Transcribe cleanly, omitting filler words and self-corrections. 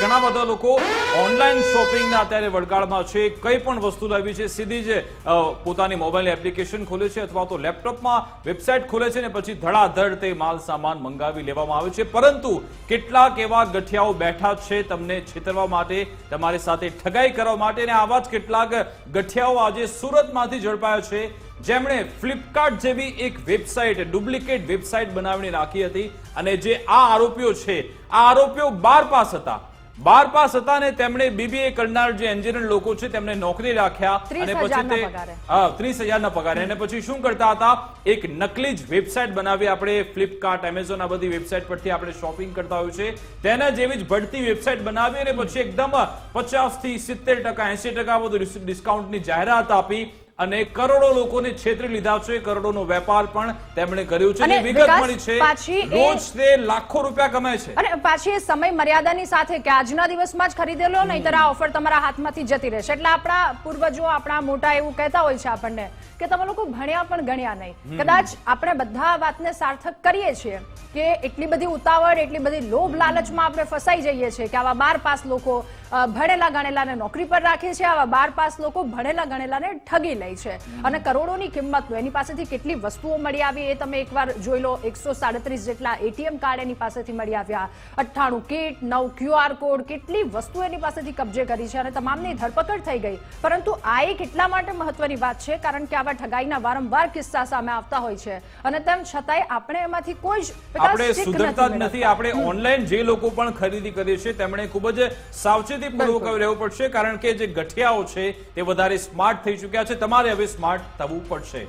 ઘણા બધા લોકો ઓનલાઈન શોપિંગના અત્યારે વડગાળમાં છે. કઈ પણ વસ્તુ લેવી છે સીધી જ પોતાની મોબાઈલ એપ્લિકેશન ખોલે છે અથવા તો લેપટોપમાં વેબસાઇટ ખોલે છે ને પછી ધડાધડ તે માલ સામાન મંગાવી લેવામાં આવે છે. પરંતુ કેટલાક એવા ગઠિયાઓ બેઠા છે તમને છેતરવા માટે, તમારી સાથે ઠગાઈ કરવા માટે, અને આવા જ કેટલાક ગઠિયાઓ આજે સુરતમાંથી ઝડપાયા છે, જેમણે ફ્લિપકાર્ટ જેવી એક વેબસાઇટ, ડુપ્લિકેટ વેબસાઇટ બનાવીને રાખી હતી. અને જે આ આરોપીઓ છે, આ આરોપીઓ 12 પાસ હતા ને તેમણે બીબીએ કરનાર જે એન્જિનિયર લોકો છે તેમને નોકરી રાખ્યા અને પછી તે 30,000 પગારે. અને પછી શું કરતા હતા, એક નકલી જ વેબસાઇટ બનાવી. આપણે ફ્લિપકાર્ટ, એમેઝોન આ બધી વેબસાઇટ પરથી આપણે શોપિંગ કરતા હોય છે તેના જેવી જ બઢતી વેબસાઇટ બનાવી અને પછી એકદમ 50 થી 70%, 80% બધું ડિસ્કાઉન્ટની જાહેરાત આપી અને કરોડો લોકોને છેતરી લીધા છે. કરોડોનો વેપાર પણ તેમણે કર્યો છે અને વિગત મળી છે રોજ તે લાખો રૂપિયા કમાય છે. અને પાછી એ સમય મર્યાદાની સાથે કે આજના દિવસમાં જ ખરીદેલો, નહીંતર આ ઓફર તમારા હાથમાંથી જતી રહેશે. એટલે આપણા પૂર્વજો, આપણા મોટા એવું કહેતા હોય છે આપણને કે તમે લોકો ભણ્યા પણ ગણ્યા નહીં. કદાચ આપણે બધા આ વાતને સાર્થક કરીએ છીએ કે એટલી બધી ઉતાવળ, એટલી બધી લોભ લાલચમાં આપણે ફસાઈ જઈએ છીએ કે આવા 12 પાસ લોકો ભણેલા ગણેલાને નોકરી પર રાખે છે, આવા 12 પાસ લોકો ભણેલા ગણેલાને ઠગી લે છે અને કરોડોની કિંમતનું એની પાસેથી કેટલી વસ્તુઓ મળી આવી એ તમે એકવાર જોઈ લો. 137 જેટલા એટીએમ કાર્ડ એની પાસેથી મળી આવ્યા, 98 કિટ, 9 QR કોડ, કેટલી વસ્તુ એની પાસેથી કબજે કરી છે અને તમામની ધરપકડ થઈ ગઈ. પરંતુ આ એક એટલા માટે મહત્વની વાત છે કારણ કે આવા ઠગાઈના વારંવાર કિસ્સા સામે આવતા હોય છે અને તેમ છતાંય આપણે એમાંથી કોઈ જ આપણે સુધરતા જ નથી. આપણે ઓનલાઈન જે લોકો પણ ખરીદી કરીએ છીએ તેમણે ખૂબ જ સાવચેતીપૂર્વક રહેવું પડશે કારણ કે જે ગઠિયાઓ છે તે વધારે સ્માર્ટ થઈ ચૂક્યા છે. તમારે હવે સ્માર્ટ થવું પડશે.